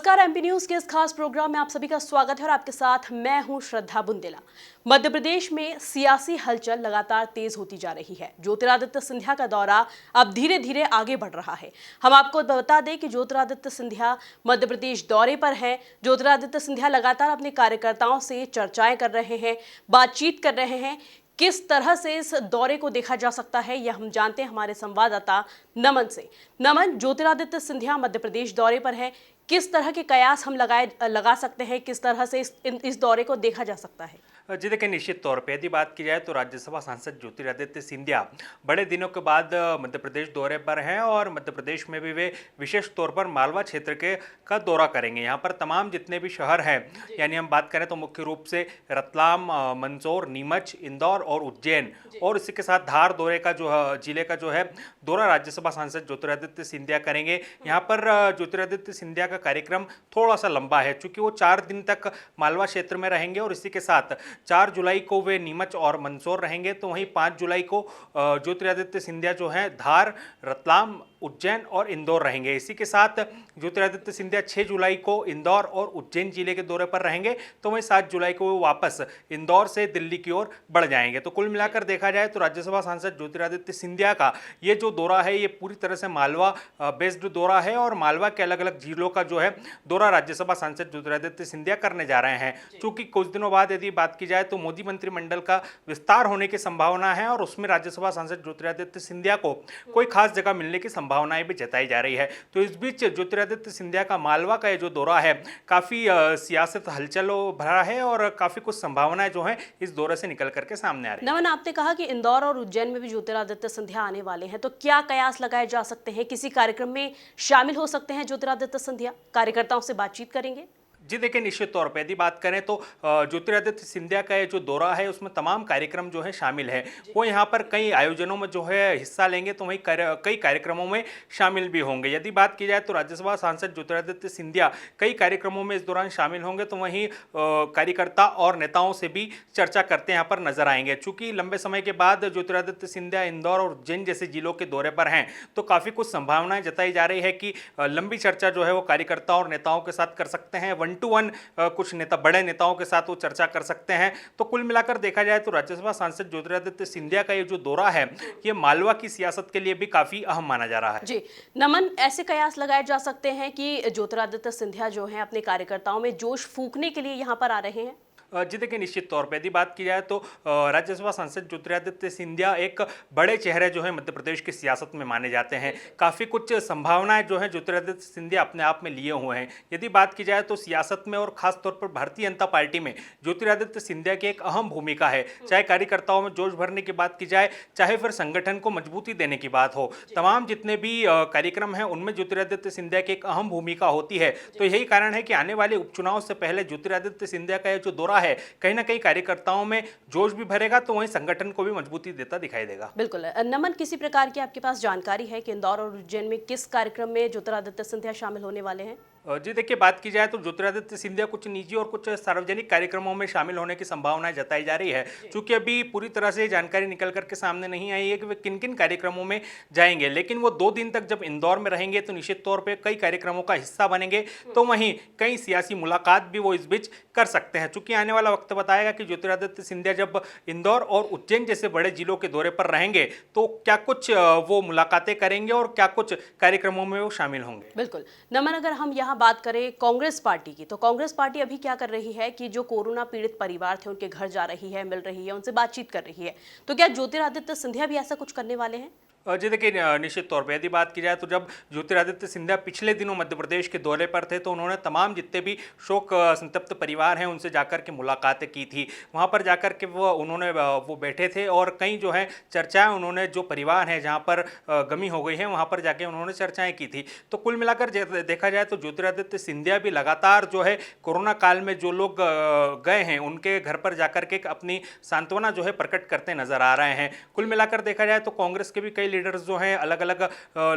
नमस्कार, MP news के इस खास प्रोग्राम में आप सभी का स्वागत है और आपके साथ मैं हूं श्रद्धा बुंदेला। मध्य प्रदेश में सियासी हलचल लगातार तेज होती जा रही है। ज्योतिरादित्य सिंधिया का दौरा अब धीरे धीरे आगे बढ़ रहा है। हम आपको बता दें कि ज्योतिरादित्य सिंधिया मध्य प्रदेश दौरे पर हैं। ज्योतिरादित्य सिंधिया लगातार अपने कार्यकर्ताओं से चर्चाएं कर रहे हैं, बातचीत कर रहे हैं। किस तरह से इस दौरे को देखा जा सकता है, यह हम जानते हैं हमारे संवाददाता नमन से। नमन, ज्योतिरादित्य सिंधिया मध्य प्रदेश दौरे पर है, किस तरह के कयास हम लगा सकते हैं, किस तरह से इस दौरे को देखा जा सकता है? जी देखिए, निश्चित तौर पे यदि बात की जाए तो राज्यसभा सांसद ज्योतिरादित्य सिंधिया बड़े दिनों के बाद मध्य प्रदेश दौरे पर हैं और मध्य प्रदेश में भी वे विशेष तौर पर मालवा क्षेत्र के का दौरा करेंगे। यहाँ पर तमाम जितने भी शहर हैं, यानी हम बात करें तो मुख्य रूप से रतलाम, मंदसौर, नीमच, इंदौर और उज्जैन और इसी के साथ धार दौरे का जिले का है दौरा राज्यसभा सांसद ज्योतिरादित्य सिंधिया करेंगे। यहाँ पर ज्योतिरादित्य सिंधिया का कार्यक्रम थोड़ा सा लंबा है, चूंकि वो 4 दिन तक मालवा क्षेत्र में रहेंगे और इसी के साथ 4 जुलाई को वे नीमच और मंदसौर रहेंगे। तो वहीं 5 जुलाई को ज्योतिरादित्य सिंधिया धार, रतलाम, उज्जैन और इंदौर रहेंगे। इसी के साथ ज्योतिरादित्य सिंधिया 6 जुलाई को इंदौर और उज्जैन जिले के दौरे पर रहेंगे। तो वहीं 7 जुलाई को वो वापस इंदौर से दिल्ली की ओर बढ़ जाएंगे। तो कुल मिलाकर देखा जाए तो राज्यसभा सांसद ज्योतिरादित्य सिंधिया का ये जो दौरा है, ये पूरी तरह से मालवा बेस्ड दौरा है और मालवा के अलग अलग जिलों का दौरा राज्यसभा सांसद ज्योतिरादित्य सिंधिया करने जा रहे हैं। चूंकि कुछ दिनों बाद यदि बात की जाए तो मोदी मंत्रिमंडल का विस्तार होने की संभावना है और उसमें राज्यसभा सांसद ज्योतिरादित्य सिंधिया को कोई खास जगह मिलने की संभावनाएं भी जताई जा रही है। तो इस बीच ज्योतिरादित्य सिंधिया का मालवा का ये जो दौरा है, काफी सियासत हलचल भरा है और काफी कुछ संभावनाएं इस दौरे से निकल करके सामने आ रही है। नमन, आपने कहा कि इंदौर और उज्जैन में भी ज्योतिरादित्य सिंधिया आने वाले हैं, तो क्या कयास लगाए जा सकते हैं? किसी कार्यक्रम में शामिल हो सकते हैं ज्योतिरादित्य सिंधिया? कार्यकर्ताओं से बातचीत करेंगे? जी देखिए, निश्चित तौर पे यदि बात करें तो ज्योतिरादित्य सिंधिया का ये जो दौरा है उसमें तमाम कार्यक्रम शामिल है। वो यहाँ पर कई आयोजनों में हिस्सा लेंगे, तो वहीं कई कार्यक्रमों में शामिल भी होंगे। यदि बात की जाए तो राज्यसभा सांसद ज्योतिरादित्य सिंधिया कई कार्यक्रमों में इस दौरान शामिल होंगे, तो वहीं कार्यकर्ता और नेताओं से भी चर्चा करते यहाँ पर नजर आएंगे। चूंकि लंबे समय के बाद ज्योतिरादित्य सिंधिया इंदौर और उज्जैन जैसे जिलों के दौरे पर हैं, तो काफ़ी कुछ संभावनाएं जताई जा रही है कि लंबी चर्चा वो कार्यकर्ता और नेताओं के साथ कर सकते हैं। 1-to-1 कुछ बड़े नेताओं के साथ वो चर्चा कर सकते हैं। तो कुल मिलाकर देखा जाए तो राज्यसभा सांसद ज्योतिरादित्य सिंधिया का ये जो दौरा है, ये मालवा की सियासत के लिए भी काफी अहम माना जा रहा है। जी नमन, ऐसे कयास लगाए जा सकते हैं कि ज्योतिरादित्य सिंधिया अपने कार्यकर्ताओं में जोश फूंकने के लिए यहाँ पर आ रहे हैं? जी देखिए, निश्चित तौर पे यदि बात की जाए तो राज्यसभा सांसद ज्योतिरादित्य सिंधिया एक बड़े चेहरे मध्य प्रदेश की सियासत में माने जाते हैं। काफ़ी कुछ संभावनाएं ज्योतिरादित्य सिंधिया अपने आप में लिए हुए हैं। यदि बात की जाए तो सियासत में और खास तौर पर भारतीय जनता पार्टी में ज्योतिरादित्य सिंधिया की एक अहम भूमिका है। चाहे कार्यकर्ताओं में जोश भरने की बात की जाए, चाहे फिर संगठन को मजबूती देने की बात हो, तमाम जितने भी कार्यक्रम हैं उनमें ज्योतिरादित्य सिंधिया की एक अहम भूमिका होती है। तो यही कारण है कि आने वाले उपचुनाव से पहले ज्योतिरादित्य सिंधिया का जो दौरा है, कहीं ना कहीं कार्यकर्ताओं में जोश भी भरेगा, तो वहीं संगठन को भी मजबूती देता दिखाई देगा। बिल्कुल। नमन, किसी प्रकार की आपके पास जानकारी है कि इंदौर और उज्जैन में किस कार्यक्रम में ज्योतिरादित्य सिंधिया शामिल होने वाले हैं? जी देखिए, बात की जाए तो ज्योतिरादित्य सिंधिया कुछ निजी और कुछ सार्वजनिक कार्यक्रमों में शामिल होने की संभावनाएं जताई जा रही है। चूंकि अभी पूरी तरह से जानकारी निकल करके सामने नहीं आई है कि वे किन किन कार्यक्रमों में जाएंगे, लेकिन वो 2 दिन तक जब इंदौर में रहेंगे तो निश्चित तौर पे कई कार्यक्रमों का हिस्सा बनेंगे। तो वहीं कई सियासी मुलाकात भी वो इस बीच कर सकते हैं। चूंकि आने वाला वक्त बताएगा कि ज्योतिरादित्य सिंधिया जब इंदौर और उज्जैन जैसे बड़े जिलों के दौरे पर रहेंगे तो क्या कुछ वो मुलाकातें करेंगे और क्या कुछ कार्यक्रमों में वो शामिल होंगे। बिल्कुल। नमन, अगर हम यहाँ बात करें कांग्रेस पार्टी की, तो कांग्रेस पार्टी अभी क्या कर रही है कि जो कोरोना पीड़ित परिवार थे उनके घर जा रही है, मिल रही है, उनसे बातचीत कर रही है। तो क्या ज्योतिरादित्य सिंधिया भी ऐसा कुछ करने वाले हैं? जी देखिए, निश्चित तौर पे यदि बात की जाए तो जब ज्योतिरादित्य सिंधिया पिछले दिनों मध्य प्रदेश के दौरे पर थे, तो उन्होंने तमाम जितने भी शोक संतप्त परिवार हैं उनसे जाकर के मुलाकातें की थी। वहाँ पर जाकर के वो बैठे थे और कई चर्चाएं उन्होंने, जो परिवार हैं जहाँ पर गमी हो गई है, वहाँ पर जाके उन्होंने चर्चाएं की थी। तो कुल मिलाकर देखा जाए तो ज्योतिरादित्य सिंधिया भी लगातार कोरोना काल में जो लोग गए हैं उनके घर पर जाकर के अपनी सांत्वना प्रकट करते नजर आ रहे हैं। कुल मिलाकर देखा जाए तो कांग्रेस के भी कई लीडर्स जो हैं अलग अलग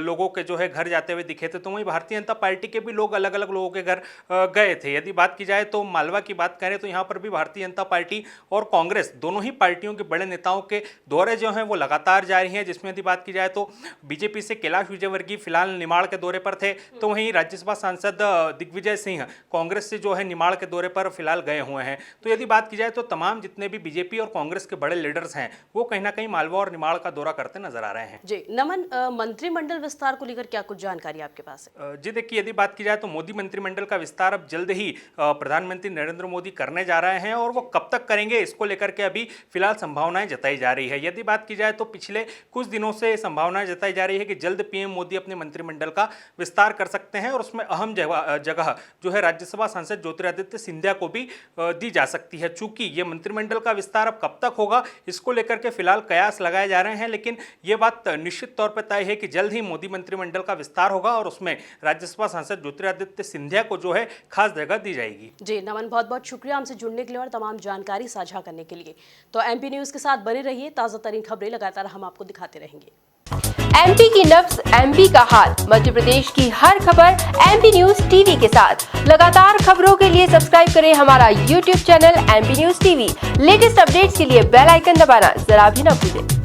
लोगों के जो है घर जाते हुए दिखे थे, तो वहीं भारतीय जनता पार्टी के भी लोग अलग अलग लोगों के घर गए थे। यदि बात की जाए तो मालवा की बात करें तो यहाँ पर भी भारतीय जनता पार्टी और कांग्रेस दोनों ही पार्टियों के बड़े नेताओं के दौरे जो हैं वो लगातार जारी हैं, जिसमें यदि बात की जाए तो बीजेपी से कैलाश विजयवर्गीय फिलहाल निमाड़ के दौरे पर थे, तो वहीं राज्यसभा सांसद दिग्विजय सिंह कांग्रेस से जो है निमाड़ के दौरे पर फिलहाल गए हुए हैं। तो यदि बात की जाए तो तमाम जितने भी बीजेपी और कांग्रेस के बड़े लीडर्स हैं वो कहीं ना कहीं मालवा और निमाड़ का दौरा करते नजर आ रहे हैं। जी नमन, मंत्रिमंडल विस्तार को लेकर क्या कुछ जानकारी आपके पास है? जी देखिए, यदि बात की जाए तो मोदी मंत्रिमंडल का विस्तार अब जल्द ही प्रधानमंत्री नरेंद्र मोदी करने जा रहे हैं, और वो कब तक करेंगे इसको लेकर के अभी फिलहाल संभावनाएं जताई जा रही है। यदि बात की जाए तो पिछले कुछ दिनों से संभावनाएं जताई जा रही है कि जल्द पीएम मोदी अपने मंत्रिमंडल का विस्तार कर सकते हैं, और उसमें अहम जगह जो है राज्यसभा सांसद ज्योतिरादित्य सिंधिया को भी दी जा सकती है। चूंकि ये मंत्रिमंडल का विस्तार अब कब तक होगा इसको लेकर के फिलहाल कयास लगाए जा रहे हैं, लेकिन ये बात निश्चित तौर पर तय है कि जल्द ही मोदी मंत्रिमंडल का विस्तार होगा और उसमें राज्यसभा सांसद ज्योतिरादित्य सिंधिया को जो है खास जगह दी जाएगी। जी नमन, बहुत बहुत शुक्रिया हमसे जुड़ने के लिए और तमाम जानकारी साझा करने के लिए। तो एमपी न्यूज के साथ बने रहिए, ताजा तरीन खबरें लगातार हम आपको दिखाते रहेंगे। एमपी की नब्ज, एमपी का हाल, मध्य प्रदेश की हर खबर एमपी न्यूज टीवी के साथ। लगातार खबरों के लिए सब्सक्राइब करें हमारा YouTube channel MP news TV. Latest updates के लिए बेल आइकन दबाना जरा भी न भूलें।